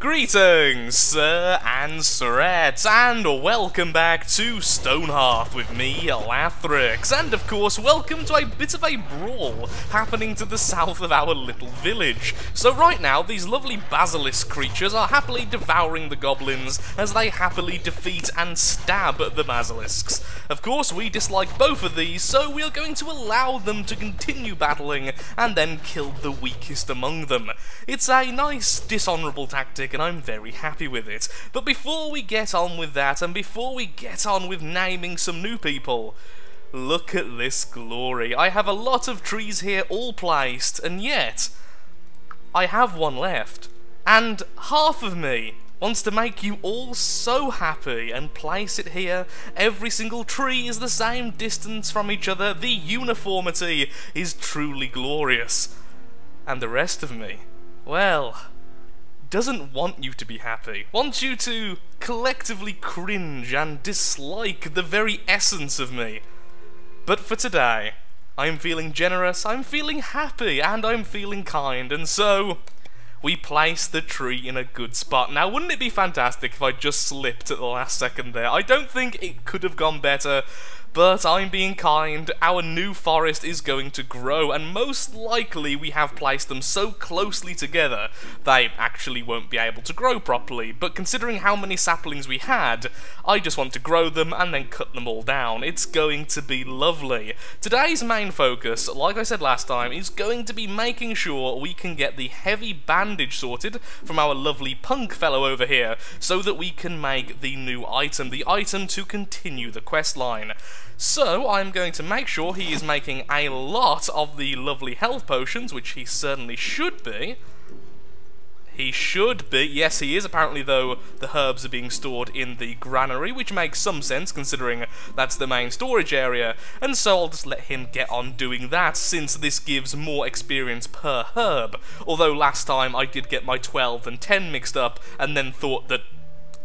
Greetings, sir and sirettes, and welcome back to Stonehearth with me, Lathrix, and of course, welcome to a bit of a brawl happening to the south of our little village. So right now, these lovely basilisk creatures are happily devouring the goblins as they happily defeat and stab the basilisks. Of course, we dislike both of these, so we are going to allow them to continue battling and then kill the weakest among them. It's a nice, dishonourable tactic, and I'm very happy with it. But before we get on with that, and before we get on with naming some new people, look at this glory. I have a lot of trees here all placed, and yet I have one left. And half of me wants to make you all so happy and place it here. Every single tree is the same distance from each other. The uniformity is truly glorious. And the rest of me, well, doesn't want you to be happy. Wants you to collectively cringe and dislike the very essence of me. But for today, I'm feeling generous, I'm feeling happy, and I'm feeling kind, and so we place the tree in a good spot. Now, wouldn't it be fantastic if I just slipped at the last second there? I don't think it could have gone better, but I'm being kind. Our new forest is going to grow, and most likely we have placed them so closely together they actually won't be able to grow properly. But considering how many saplings we had, I just want to grow them and then cut them all down. It's going to be lovely. Today's main focus, like I said last time, is going to be making sure we can get the heavy bandage sorted from our lovely punk fellow over here, so that we can make the new item, the item to continue the quest line. So, I'm going to make sure he is making a lot of the lovely health potions, which he certainly should be. He should be. Yes, he is. Apparently, though, the herbs are being stored in the granary, which makes some sense, considering that's the main storage area. And so I'll just let him get on doing that, since this gives more experience per herb. Although last time I did get my 12 and 10 mixed up, and then thought that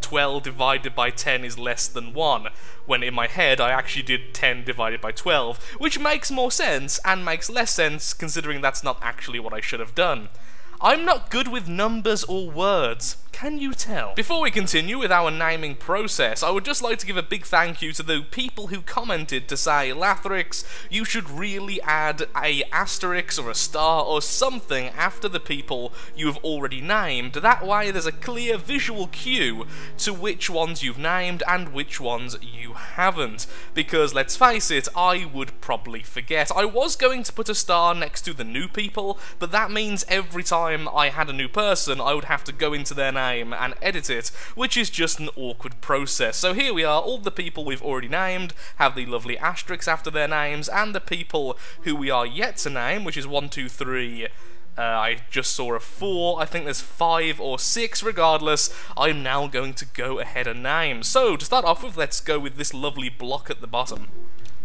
12 divided by 10 is less than 1, when in my head I actually did 10 divided by 12, which makes more sense, and makes less sense considering that's not actually what I should have done. I'm not good with numbers or words, can you tell? Before we continue with our naming process, I would just like to give a big thank you to the people who commented to say, Lathrix, you should really add a asterisk or a star or something after the people you have already named. That way there's a clear visual cue to which ones you've named and which ones you haven't. Because let's face it, I would probably forget. I was going to put a star next to the new people, but that means every time I had a new person, I would have to go into their name and edit it, which is just an awkward process. So here we are, all the people we've already named have the lovely asterisks after their names, and the people who we are yet to name, which is 1, 2, 3, I just saw a 4, I think there's 5 or 6, regardless, I'm now going to go ahead and name. So, to start off with, let's go with this lovely block at the bottom.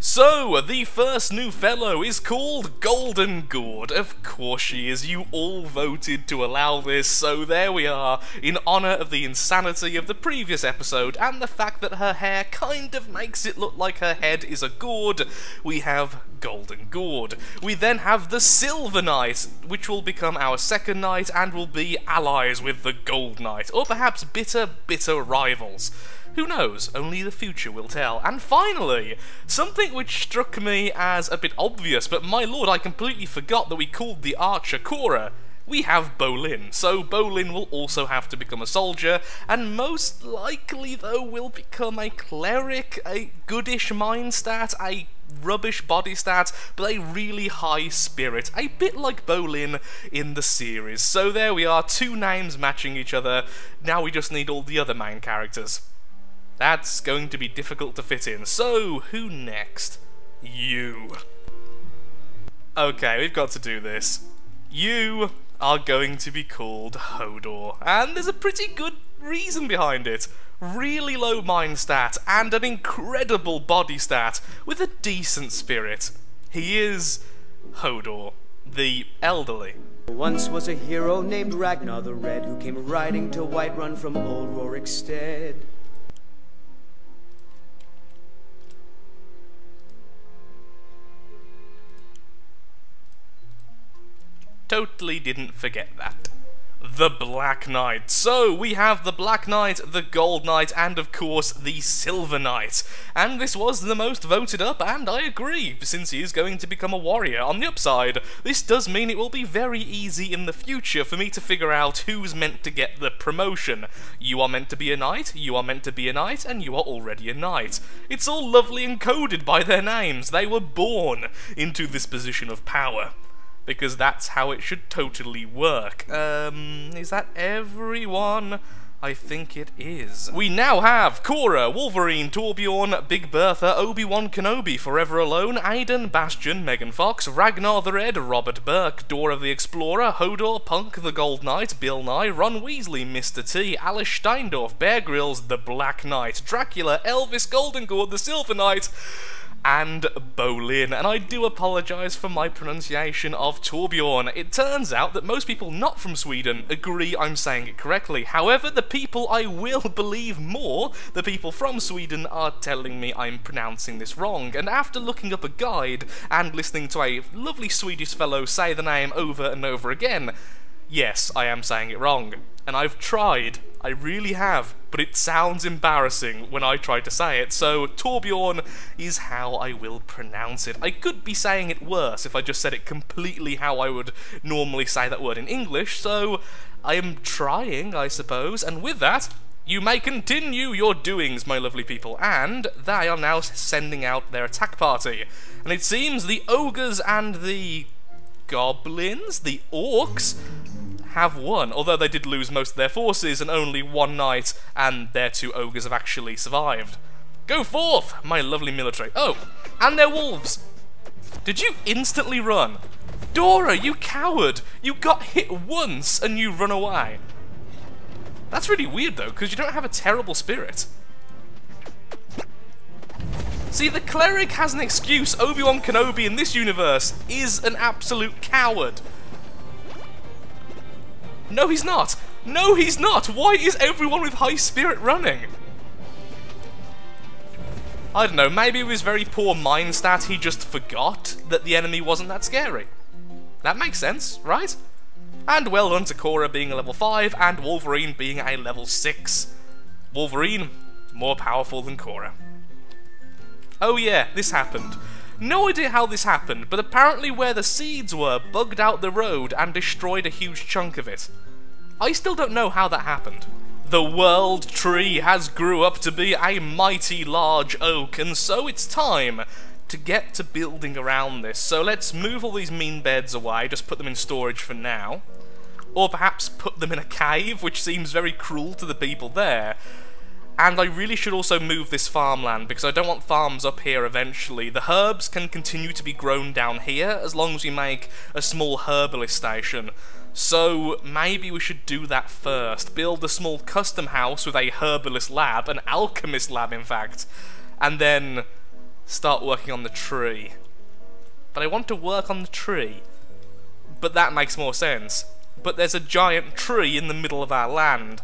So, the first new fellow is called Golden Gourd. Of course she is, you all voted to allow this, so there we are, in honour of the insanity of the previous episode, and the fact that her hair kind of makes it look like her head is a gourd, we have Golden Gourd. We then have the Silver Knight, which will become our second knight, and will be allies with the Gold Knight, or perhaps bitter rivals. Who knows? Only the future will tell. And finally, something which struck me as a bit obvious, but my lord, I completely forgot that we called the archer Cora. We have Bolin, so Bolin will also have to become a soldier, and most likely, though, will become a cleric, a goodish mind stat, a rubbish body stat, but a really high spirit, a bit like Bolin in the series. So there we are, 2 names matching each other. Now we just need all the other main characters. That's going to be difficult to fit in. So, who next? You. Okay, we've got to do this. You are going to be called Hodor, and there's a pretty good reason behind it. Really low mind stat, and an incredible body stat, with a decent spirit. He is Hodor, the elderly. Once was a hero named Ragnar the Red, who came riding to Whiterun from old Rorikstead. Totally didn't forget that. the Black Knight. So, we have the Black Knight, the Gold Knight, and of course, the Silver Knight. And this was the most voted up, and I agree, since he is going to become a warrior. On the upside, this does mean it will be very easy in the future for me to figure out who's meant to get the promotion. You are meant to be a knight, you are meant to be a knight, and you are already a knight. It's all lovely encoded by their names. They were born into this position of power. Because that's how it should totally work. Is that everyone? I think it is. We now have Cora, Wolverine, Torbjorn, Big Bertha, Obi-Wan Kenobi, Forever Alone, Aiden, Bastion, Megan Fox, Ragnar the Red, Robert Burke, Dora the Explorer, Hodor, Punk, the Gold Knight, Bill Nye, Ron Weasley, Mr. T, Alice Steindorf, Bear Grylls, the Black Knight, Dracula, Elvis Goldengord, the Silver Knight, and Bolin, and I do apologise for my pronunciation of Torbjorn. It turns out that most people not from Sweden agree I'm saying it correctly. However, the people I will believe more, the people from Sweden, are telling me I'm pronouncing this wrong, and after looking up a guide and listening to a lovely Swedish fellow say the name over and over again, yes, I am saying it wrong. And I've tried, I really have, but it sounds embarrassing when I try to say it, so Torbjorn is how I will pronounce it. I could be saying it worse if I just said it completely how I would normally say that word in English, so I am trying, I suppose, and with that, you may continue your doings, my lovely people, and they are now sending out their attack party. And it seems the ogres and the goblins, the orcs, have won, although they did lose most of their forces and only one knight and their two ogres have actually survived. Go forth, my lovely military. Oh, and they're wolves. Did you instantly run? Dora, you coward! You got hit once and you run away. That's really weird though, because you don't have a terrible spirit. See, the cleric has an excuse. Obi-Wan Kenobi in this universe is an absolute coward. No, he's not! No, he's not! Why is everyone with high spirit running? I don't know, maybe with his very poor mind stat he just forgot that the enemy wasn't that scary. That makes sense, right? And well done to Cora being a level 5 and Wolverine being a level 6. Wolverine, more powerful than Cora. Oh yeah, this happened. No idea how this happened, but apparently where the seeds were bugged out the road and destroyed a huge chunk of it. I still don't know how that happened. The world tree has grew up to be a mighty large oak, and so it's time to get to building around this. So let's move all these mean beds away, just put them in storage for now. Or perhaps put them in a cave, which seems very cruel to the people there. And I really should also move this farmland, because I don't want farms up here eventually. The herbs can continue to be grown down here, as long as we make a small herbalist station. So maybe we should do that first. Build a small custom house with a herbalist lab, an alchemist lab in fact, and then start working on the tree. But I want to work on the tree. But that makes more sense. But there's a giant tree in the middle of our land.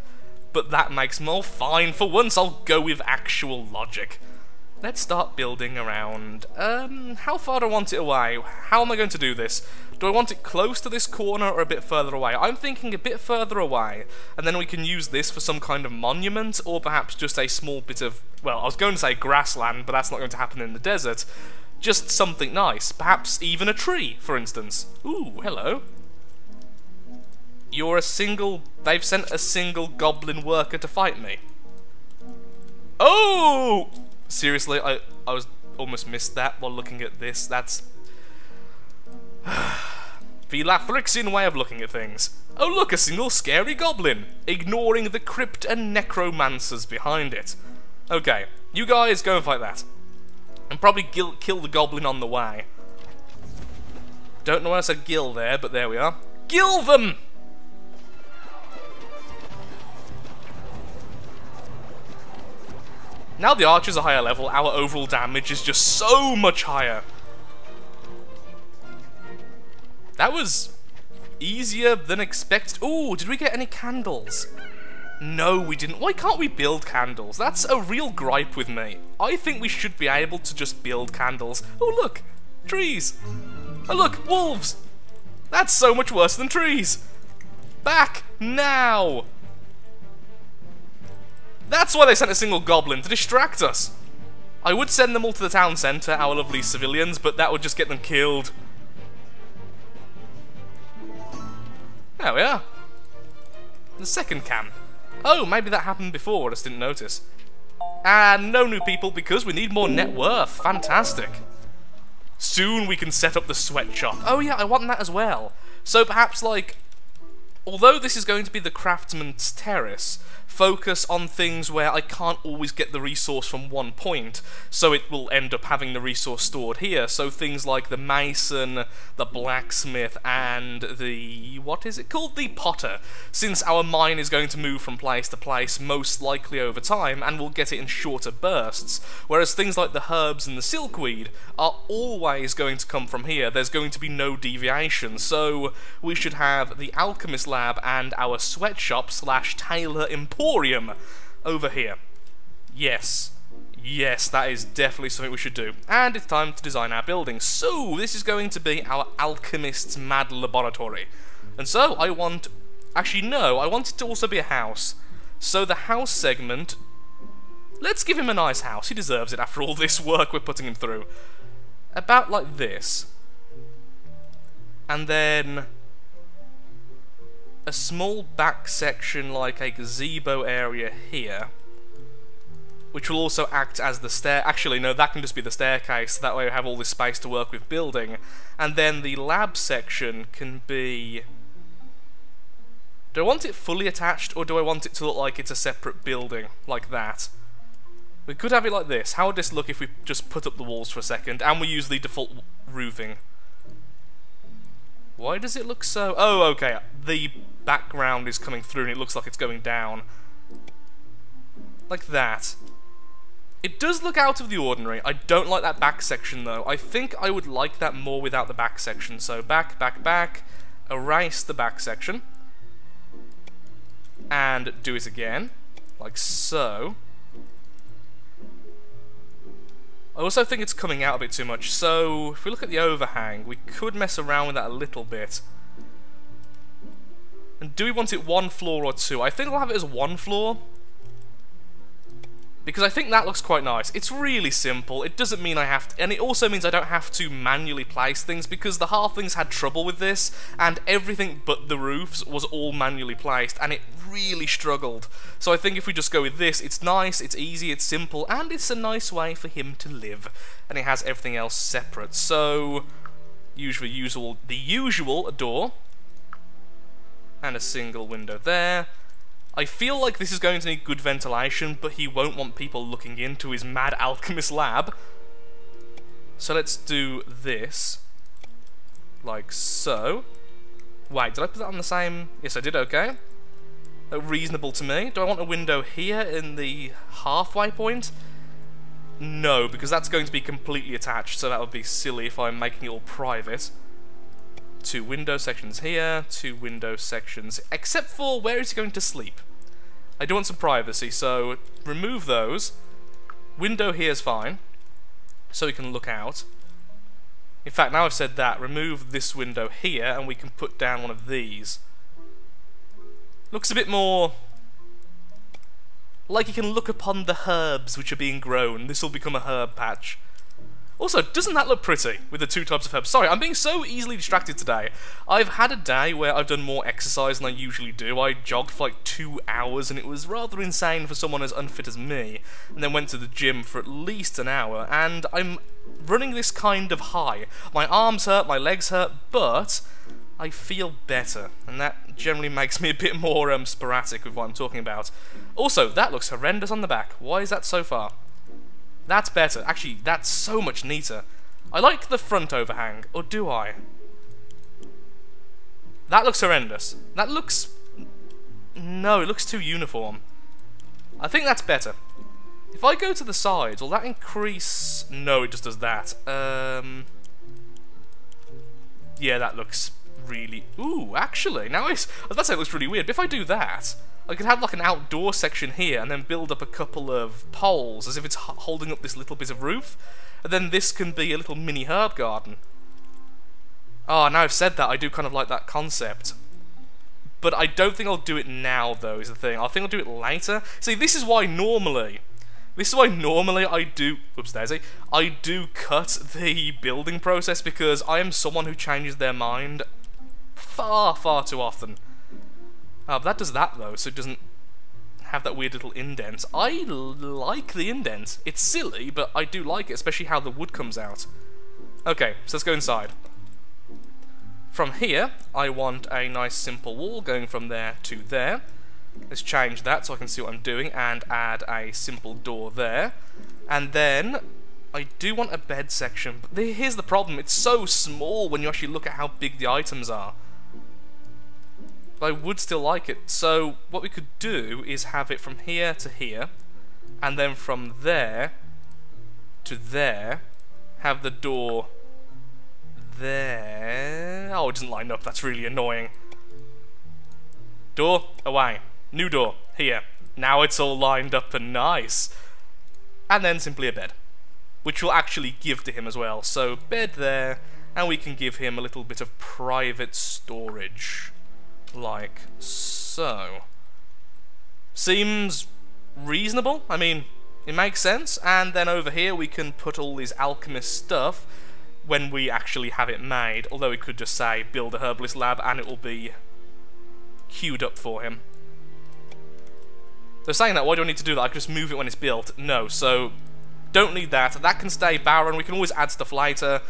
But that makes more fine. For once, I'll go with actual logic. Let's start building around. How far do I want it away? How am I going to do this? Do I want it close to this corner or a bit further away? I'm thinking a bit further away, and then we can use this for some kind of monument, or perhaps just a small bit of, well, I was going to say grassland, but that's not going to happen in the desert. Just something nice. Perhaps even a tree, for instance. Ooh, hello. You're a single... They've sent a single goblin worker to fight me. Oh! Seriously, I was almost missed that while looking at this. That's... the Lathrixian way of looking at things. Oh look, a single scary goblin, ignoring the crypt and necromancers behind it. Okay, you guys go and fight that. And probably kill the goblin on the way. Don't know why I said gill there, but there we are. Gill them! Now the archers are higher level, our overall damage is just so much higher. That was easier than expected. Ooh, did we get any candles? No, we didn't. Why can't we build candles? That's a real gripe with me. I think we should be able to just build candles. Oh, look. Trees. Oh, look. Wolves. That's so much worse than trees. Back. Now! That's why they sent a single goblin, to distract us. I would send them all to the town centre, our lovely civilians, but that would just get them killed. There we are. The second camp. Oh, maybe that happened before, I just didn't notice. And no new people because we need more net worth. Fantastic. Soon we can set up the sweatshop. Oh yeah, I want that as well. So perhaps like, although this is going to be the craftsman's terrace, focus on things where I can't always get the resource from one point, so it will end up having the resource stored here. So things like the mason, the blacksmith, and the, what is it called? The potter, since our mine is going to move from place to place most likely over time, and we'll get it in shorter bursts, whereas things like the herbs and the silkweed are always going to come from here. There's going to be no deviation, so we should have the alchemist lab and our sweatshop slash tailor emporium over here. Yes. Yes, that is definitely something we should do. And it's time to design our building. So, this is going to be our alchemist's mad laboratory. And so, I want... Actually, no, I want it to also be a house. So, the house segment... Let's give him a nice house. He deserves it after all this work we're putting him through. About like this. And then... a small back section like a gazebo area here, which will also act as the stair. Actually, no, that can just be the staircase. That way we have all this space to work with building. And then the lab section can be... Do I want it fully attached, or do I want it to look like it's a separate building, like that? We could have it like this. How would this look if we just put up the walls for a second, and we use the default roofing? Why does it look so... Oh, okay. The background is coming through and it looks like it's going down. Like that. It does look out of the ordinary. I don't like that back section though. I think I would like that more without the back section. So back, back, back. Erase the back section. And do it again. Like so. I also think it's coming out a bit too much, so if we look at the overhang, we could mess around with that a little bit. And do we want it one floor or two? I think I'll have it as one floor, because I think that looks quite nice. It's really simple. It doesn't mean I have to, and it also means I don't have to manually place things, because the halflings had trouble with this, and everything but the roofs was all manually placed, and it really struggled. So I think if we just go with this, it's nice, it's easy, it's simple, and it's a nice way for him to live. And it has everything else separate. So, the usual door, and a single window there. I feel like this is going to need good ventilation, but he won't want people looking into his mad alchemist lab. So let's do this. Like so. Wait, did I put that on the same... Yes, I did, okay. Reasonable to me. Do I want a window here in the halfway point? No, because that's going to be completely attached, so that would be silly if I'm making it all private. 2 window sections here, 2 window sections, except for where is he going to sleep? I do want some privacy, so remove those. Window here is fine, so we can look out. In fact, now I've said that, remove this window here, and we can put down one of these. Looks a bit more... like you can look upon the herbs which are being grown. This will become a herb patch. Also, doesn't that look pretty, with the 2 types of herbs? Sorry, I'm being so easily distracted today. I've had a day where I've done more exercise than I usually do. I jogged for like 2 hours, and it was rather insane for someone as unfit as me. And then went to the gym for at least an hour, and I'm running this kind of high. My arms hurt, my legs hurt, but I feel better. And that generally makes me a bit more sporadic with what I'm talking about. Also, that looks horrendous on the back. Why is that so far? That's better. Actually, that's so much neater. I like the front overhang. Or do I? That looks horrendous. That looks... No, it looks too uniform. I think that's better. If I go to the sides, will that increase... No, it just does that. Yeah, that looks really... Ooh, actually, now I was about to say it looks really weird, but if I do that... I could have like an outdoor section here and then build up a couple of poles as if it's holding up this little bit of roof, and then this can be a little mini herb garden. Oh, now I've said that, I do kind of like that concept. but I don't think I'll do it now, though, is the thing. I think I'll do it later. See, this is why normally I do, oops daisy, I do cut the building process, because I am someone who changes their mind far, far too often. But that does that, though, so it doesn't have that weird little indent. I like the indent. It's silly, but I do like it, especially how the wood comes out. Okay, so let's go inside. From here, I want a nice simple wall going from there to there. Let's change that so I can see what I'm doing and add a simple door there. And then, I do want a bed section, but here's the problem, it's so small when you actually look at how big the items are. But I would still like it, so what we could do is have it from here to here, and then from there to there, have the door there. Oh, it doesn't line up, that's really annoying. Door, away. New door, here. Now it's all lined up and nice. And then simply a bed, which we'll actually give to him as well. So, bed there, and we can give him a little bit of private storage. Like so. Seems reasonable. I mean, it makes sense. And then over here we can put all this alchemist stuff when we actually have it made. Although we could just say, build a herbalist lab, and it will be queued up for him. So saying that, why do I need to do that? I can just move it when it's built. No, so don't need that. That can stay barren. We can always add stuff later.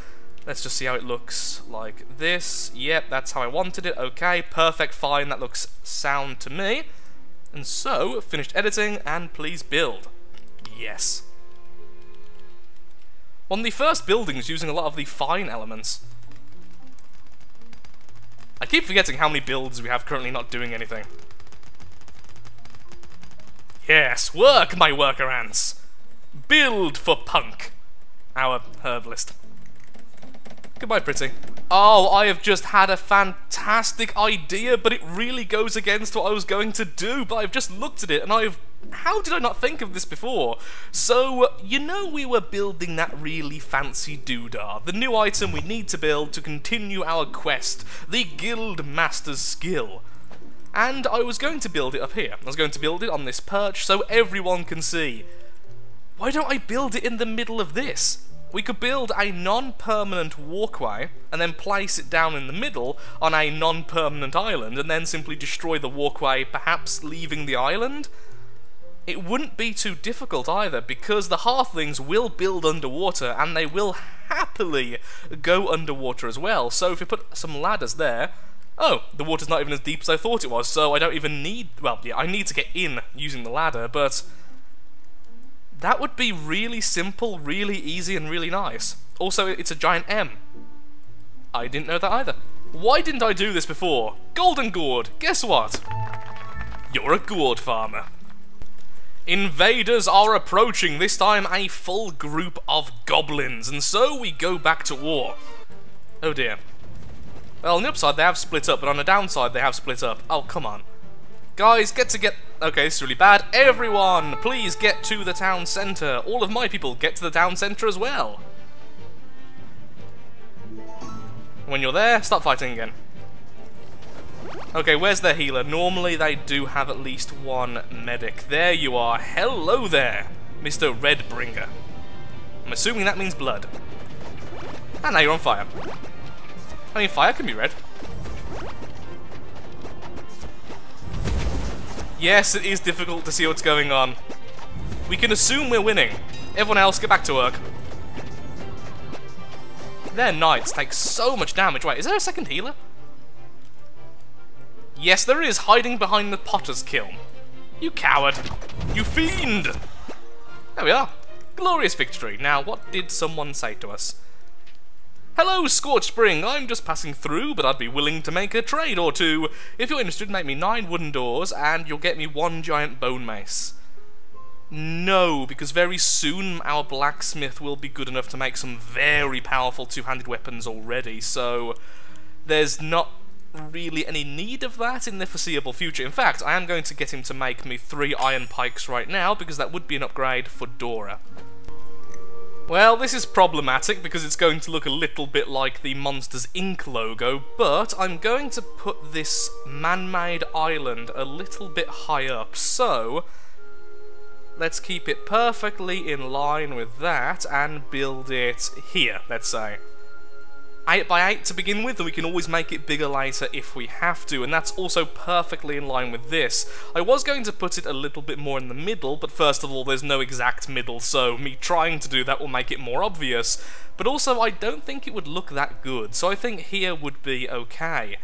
Let's just see how it looks like this. Yep, that's how I wanted it. Okay, perfect, fine. That looks sound to me. And so, finished editing, and please build. Yes. One of the first buildings using a lot of the fine elements. I keep forgetting how many builds we have currently not doing anything. Yes, work, my worker ants. Build for Punk, our herbalist. Goodbye, pretty. Oh, I have just had a fantastic idea, but it really goes against what I was going to do. But I've just looked at it, and how did I not think of this before? So, you know we were building that really fancy doodah, the new item we need to build to continue our quest, the Guild Master's Skill. And I was going to build it up here. I was going to build it on this perch so everyone can see. Why don't I build it in the middle of this? We could build a non-permanent walkway and then place it down in the middle on a non-permanent island and then simply destroy the walkway, perhaps leaving the island? It wouldn't be too difficult either, because the halflings will build underwater and they will happily go underwater as well. So if we put some ladders there... Oh, the water's not even as deep as I thought it was, so I don't even need... Well, yeah, I need to get in using the ladder, but... That would be really simple, really easy, and really nice. Also, it's a giant M. I didn't know that either. Why didn't I do this before? Golden Gourd, guess what? You're a gourd farmer. Invaders are approaching, this time a full group of goblins, and so we go back to war. Oh dear. Well, on the upside they have split up, but on the downside they have split up. Oh, come on. Guys, get... Okay, this is really bad. Everyone, please get to the town centre. All of my people, get to the town centre as well. When you're there, start fighting again. Okay, where's their healer? Normally they do have at least one medic. There you are. Hello there, Mr. Redbringer. I'm assuming that means blood. And now you're on fire. I mean, fire can be red. Yes, it is difficult to see what's going on. We can assume we're winning. Everyone else, get back to work. Their knights take so much damage. Wait, is there a second healer? Yes, there is, hiding behind the potter's kiln. You coward. You fiend. There we are. Glorious victory. Now, what did someone say to us? Hello, Scorched Spring. I'm just passing through, but I'd be willing to make a trade or two. If you're interested, make me 9 wooden doors, and you'll get me 1 giant bone mace. No, because very soon our blacksmith will be good enough to make some very powerful two-handed weapons already, so there's not really any need of that in the foreseeable future. In fact, I am going to get him to make me 3 iron pikes right now, because that would be an upgrade for Dora. Well, this is problematic because it's going to look a little bit like the Monsters Inc. logo, but I'm going to put this man-made island a little bit high up, so let's keep it perfectly in line with that and build it here, let's say. 8 by 8 to begin with, and we can always make it bigger later if we have to, and that's also perfectly in line with this. I was going to put it a little bit more in the middle, but first of all, there's no exact middle, so me trying to do that will make it more obvious. But also, I don't think it would look that good, so I think here would be okay.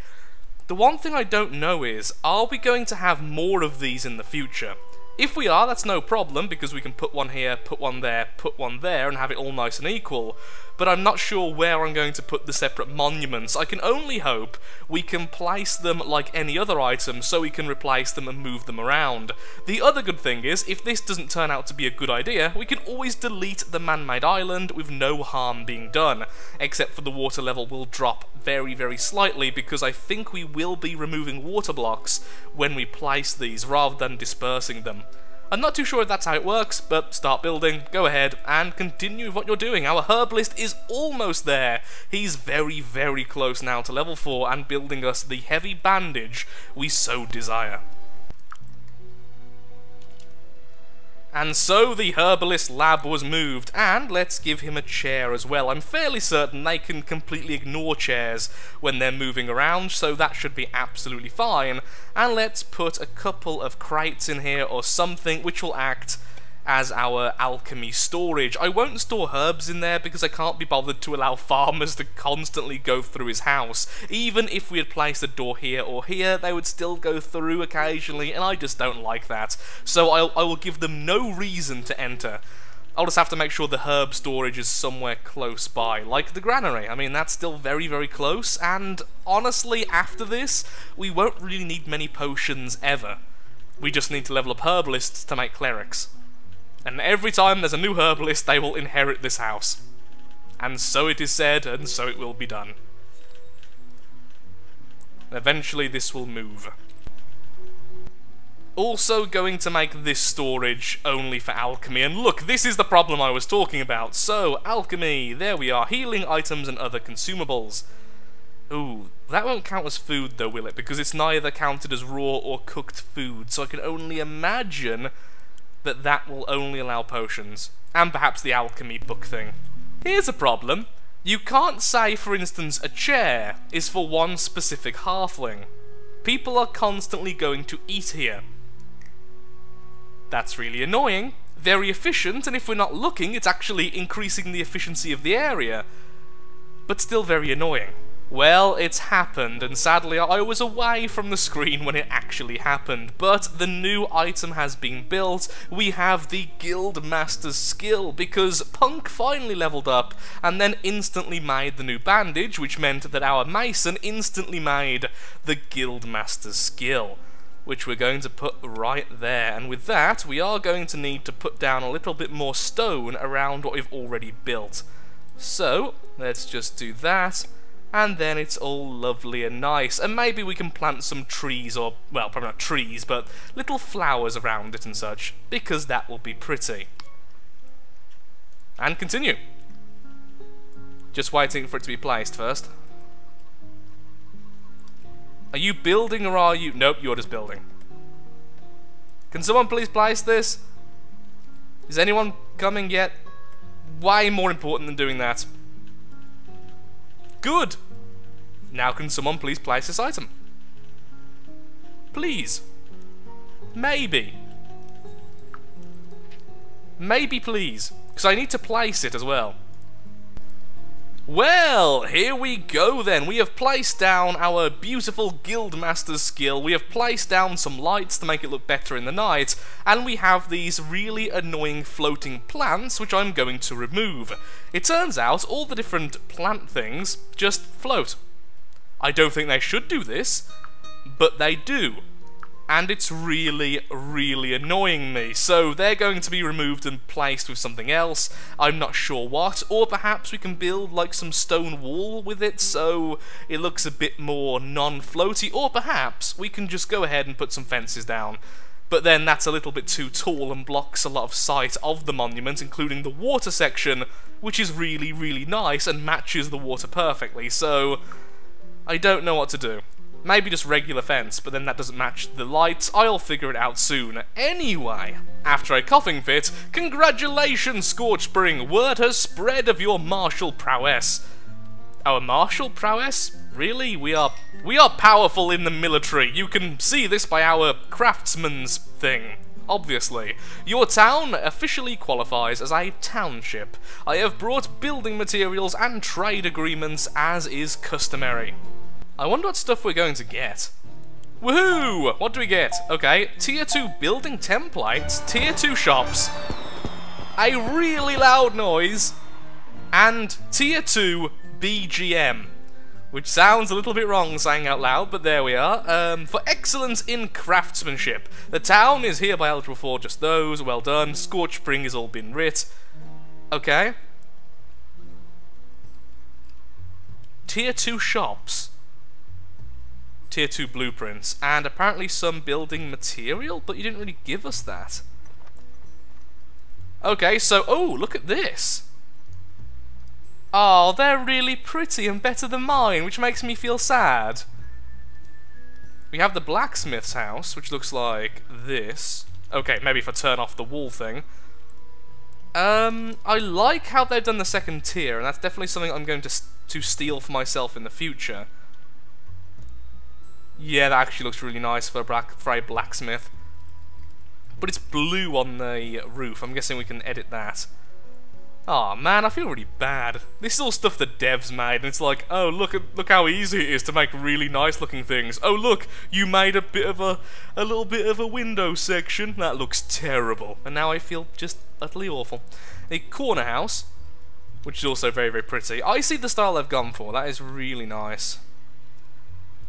The one thing I don't know is, are we going to have more of these in the future? If we are, that's no problem, because we can put one here, put one there, and have it all nice and equal. But I'm not sure where I'm going to put the separate monuments. I can only hope we can place them like any other item, so we can replace them and move them around. The other good thing is, if this doesn't turn out to be a good idea, we can always delete the man-made island with no harm being done. Except for the water level will drop very, very slightly, because I think we will be removing water blocks when we place these, rather than dispersing them. I'm not too sure if that's how it works, but start building, go ahead, and continue with what you're doing. Our herbalist is almost there. He's very, very close now to level 4 and building us the heavy bandage we so desire. And so the herbalist lab was moved, and let's give him a chair as well. I'm fairly certain they can completely ignore chairs when they're moving around, so that should be absolutely fine. And let's put a couple of crates in here or something which will act as our alchemy storage. I won't store herbs in there because I can't be bothered to allow farmers to constantly go through his house. Even if we had placed a door here or here, they would still go through occasionally, and I just don't like that. So I will give them no reason to enter. I'll just have to make sure the herb storage is somewhere close by, like the granary. I mean, that's still very, very close, and honestly, after this, we won't really need many potions ever. We just need to level up herbalists to make clerics. And every time there's a new herbalist, they will inherit this house. And so it is said, and so it will be done. Eventually this will move. Also going to make this storage only for alchemy, and look, this is the problem I was talking about. So, alchemy, there we are, healing items and other consumables. Ooh, that won't count as food though, will it? Because it's neither counted as raw or cooked food, so I can only imagine that will only allow potions, and perhaps the alchemy book thing. Here's a problem. You can't say, for instance, a chair is for one specific halfling. People are constantly going to eat here. That's really annoying, very efficient, and if we're not looking, it's actually increasing the efficiency of the area. But still very annoying. Well, it's happened, and sadly I was away from the screen when it actually happened, but the new item has been built. We have the Guildmaster's skill, because Punk finally leveled up, and then instantly made the new bandage, which meant that our Mason instantly made the Guildmaster's skill, which we're going to put right there. And with that, we are going to need to put down a little bit more stone around what we've already built. So, let's just do that. And then it's all lovely and nice, and maybe we can plant some trees, or, well, probably not trees, but little flowers around it and such, because that will be pretty. And continue. Just waiting for it to be placed first. Are you building or are you... Nope, you're just building. Can someone please place this? Is anyone coming yet? Way more important than doing that. Good! Now can someone please place this item? Please. Maybe. Maybe please. Because I need to place it as well. Well, here we go then. We have placed down our beautiful Guildmaster's skill, we have placed down some lights to make it look better in the night, and we have these really annoying floating plants which I'm going to remove. It turns out all the different plant things just float. I don't think they should do this, but they do. And it's really, really annoying me. So they're going to be removed and placed with something else. I'm not sure what. Or perhaps we can build like some stone wall with it so it looks a bit more non-floaty. Or perhaps we can just go ahead and put some fences down. but then that's a little bit too tall and blocks a lot of sight of the monument, including the water section, which is really, really nice and matches the water perfectly, so I don't know what to do. Maybe just regular fence, but then that doesn't match the lights. I'll figure it out soon. Anyway, after a coughing fit, congratulations, Scorchspring! Word has spread of your martial prowess. Our martial prowess? Really? We are powerful in the military. You can see this by our craftsman's thing. Obviously. Your town officially qualifies as a township. I have brought building materials and trade agreements as is customary. I wonder what stuff we're going to get. Woohoo! What do we get? Okay, tier 2 building templates, tier 2 shops, a really loud noise, and tier 2 BGM. Which sounds a little bit wrong saying out loud, but there we are. For excellence in craftsmanship. The town is hereby eligible for just those. Well done. Scorchspring has all been writ. Okay. Tier 2 shops. Tier 2 blueprints. And apparently some building material, but you didn't really give us that. Okay, so, oh, look at this. Oh, they're really pretty and better than mine, which makes me feel sad. We have the blacksmith's house, which looks like this. Okay, maybe if I turn off the wall thing. I like how they've done the second tier, and that's definitely something I'm going to steal for myself in the future. Yeah, that actually looks really nice for a blacksmith. But it's blue on the roof. I'm guessing we can edit that. Aw, man, I feel really bad. This is all stuff the devs made, and it's like, oh, look how easy it is to make really nice looking things. Oh, look, you made a little bit of a window section. That looks terrible. And now I feel just utterly awful. A corner house, which is also very, very pretty. I see the style they've gone for. That is really nice.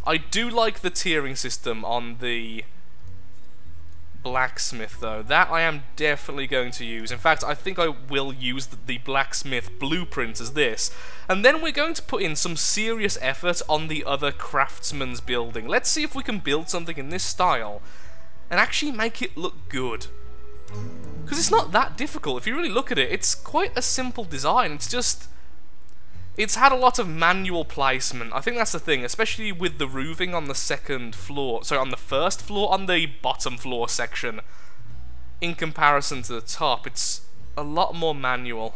I do like the tiering system on the blacksmith, though. That I am definitely going to use. In fact, I think I will use the blacksmith blueprint as this. And then we're going to put in some serious effort on the other craftsman's building. Let's see if we can build something in this style and actually make it look good. Because it's not that difficult. If you really look at it, it's quite a simple design. It's just... it's had a lot of manual placement. I think that's the thing, especially with the roofing on the second floor. Sorry, on the first floor, on the bottom floor section. In comparison to the top, it's a lot more manual.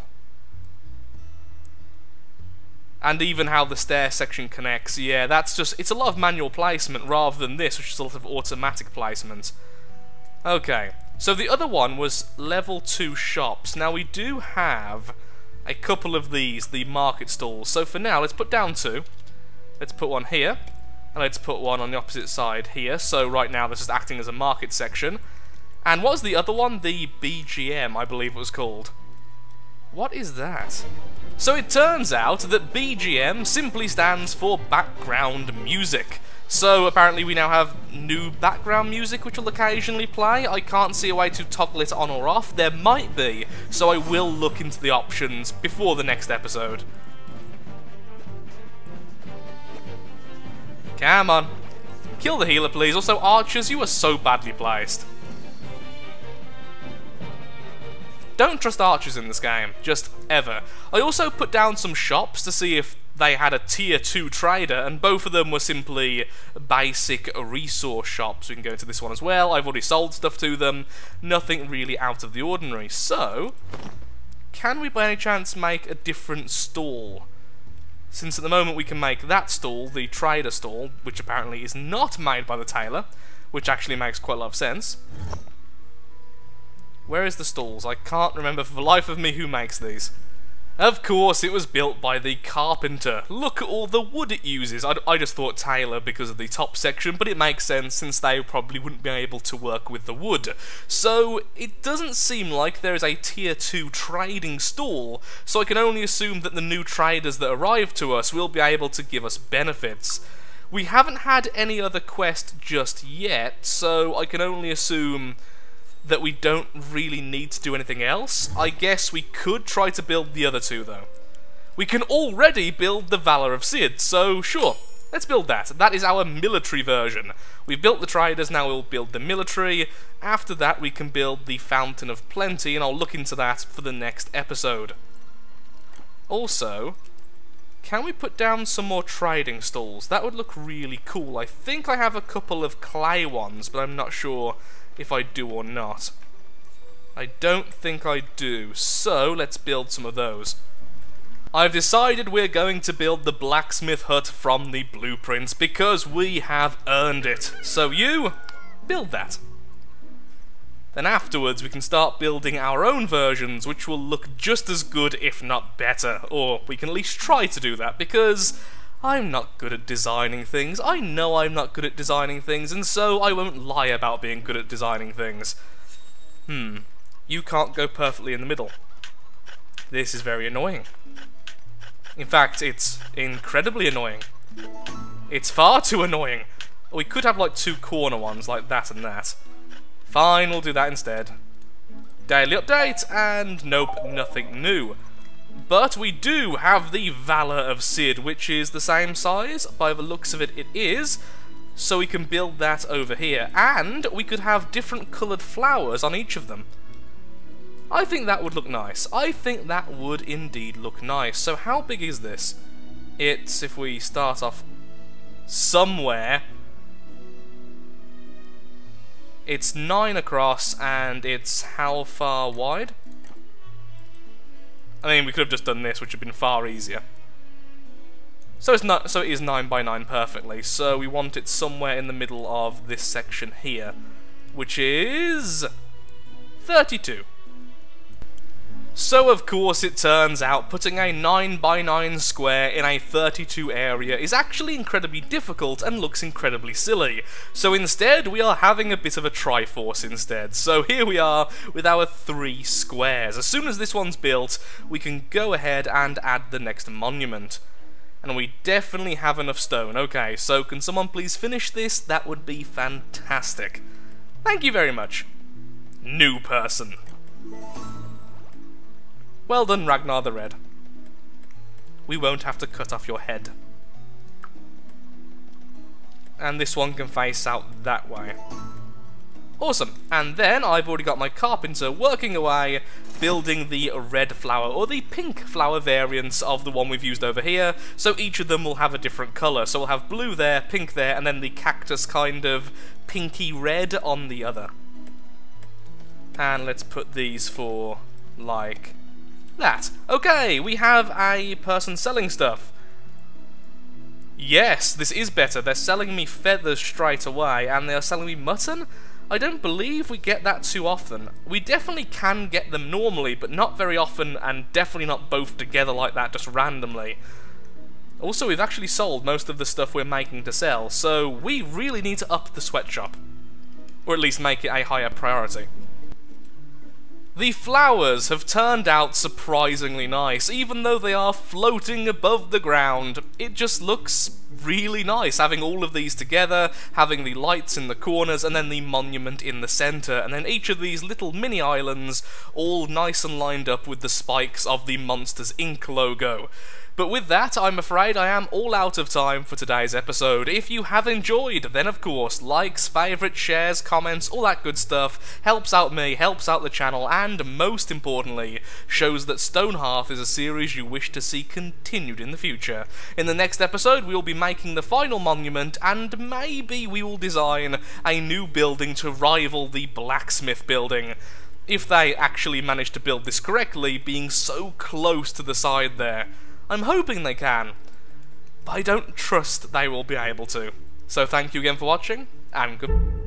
And even how the stair section connects, yeah, that's just... it's a lot of manual placement rather than this, which is a lot of automatic placement. Okay, so the other one was level 2 shops. Now we do have a couple of these, the market stalls. So for now, let's put down 2. Let's put one here, and let's put one on the opposite side here. So right now, this is acting as a market section. And what was the other one? The BGM, I believe it was called. What is that? So it turns out that BGM simply stands for background music. So apparently we now have new background music which will occasionally play. I can't see a way to toggle it on or off. There might be, so I will look into the options before the next episode. Come on. Kill the healer, please. Also, archers, you are so badly placed. Don't trust archers in this game, just ever. I also put down some shops to see if they had a tier 2 trader, and both of them were simply basic resource shops. We can go into this one as well. I've already sold stuff to them. Nothing really out of the ordinary. So, can we by any chance make a different stall? Since at the moment we can make that stall, the trader stall, which apparently is not made by the tailor, which actually makes quite a lot of sense. Where is the stalls? I can't remember for the life of me who makes these. Of course, it was built by the carpenter. Look at all the wood it uses. I just thought tailor because of the top section, but it makes sense since they probably wouldn't be able to work with the wood. So, it doesn't seem like there is a tier 2 trading stall, so I can only assume that the new traders that arrive to us will be able to give us benefits. We haven't had any other quest just yet, so I can only assume that we don't really need to do anything else. I guess we could try to build the other two, though. We can already build the Valor of Sid, so sure. Let's build that. That is our military version. We've built the traders, now we'll build the military. After that we can build the Fountain of Plenty, and I'll look into that for the next episode. Also, can we put down some more trading stalls? That would look really cool. I think I have a couple of clay ones, but I'm not sure if I do or not. I don't think I do, so let's build some of those. I've decided we're going to build the blacksmith hut from the blueprints because we have earned it. So you, build that. Then afterwards we can start building our own versions, which will look just as good if not better. Or we can at least try to do that, because I'm not good at designing things. I know I'm not good at designing things, and so I won't lie about being good at designing things. You can't go perfectly in the middle. This is very annoying. In fact, it's incredibly annoying. It's far too annoying. We could have like two corner ones, like that and that. Fine, we'll do that instead. Daily update, and nope, nothing new. But we do have the Valor of Sid, which is the same size. By the looks of it, it is. So we can build that over here. And we could have different coloured flowers on each of them. I think that would look nice. I think that would indeed look nice. So how big is this? It's, if we start off somewhere, it's 9 across, and it's how far wide? I mean, we could have just done this, which would have been far easier. So it's not. So it is 9 by 9 perfectly. So we want it somewhere in the middle of this section here, which is 32. So of course it turns out putting a 9 by 9 square in a 32 area is actually incredibly difficult and looks incredibly silly. So instead we are having a bit of a Triforce instead. So here we are with our 3 squares. As soon as this one's built, we can go ahead and add the next monument. And we definitely have enough stone. Okay, so can someone please finish this? That would be fantastic. Thank you very much. New person. Well done, Ragnar the Red. We won't have to cut off your head. And this one can face out that way. Awesome. And then I've already got my carpenter working away, building the red flower, or the pink flower variants of the one we've used over here, so each of them will have a different colour. So we'll have blue there, pink there, and then the cactus kind of pinky red on the other. And let's put these for, like, that. Okay, we have a person selling stuff. Yes, this is better. They're selling me feathers straight away, and they're selling me mutton? I don't believe we get that too often. We definitely can get them normally, but not very often, and definitely not both together like that, just randomly. Also, we've actually sold most of the stuff we're making to sell, so we really need to up the sweatshop. Or at least make it a higher priority. The flowers have turned out surprisingly nice, even though they are floating above the ground. It just looks really nice, having all of these together, having the lights in the corners, and then the monument in the centre, and then each of these little mini islands all nice and lined up with the spikes of the Monsters Inc. logo. But with that, I'm afraid I am all out of time for today's episode. If you have enjoyed, then of course, likes, favourites, shares, comments, all that good stuff helps out me, helps out the channel, and most importantly, shows that Stonehearth is a series you wish to see continued in the future. In the next episode, we will be making the final monument, and maybe we will design a new building to rival the blacksmith building. If they actually manage to build this correctly, being so close to the side there. I'm hoping they can, but I don't trust they will be able to. So thank you again for watching, and goodbye.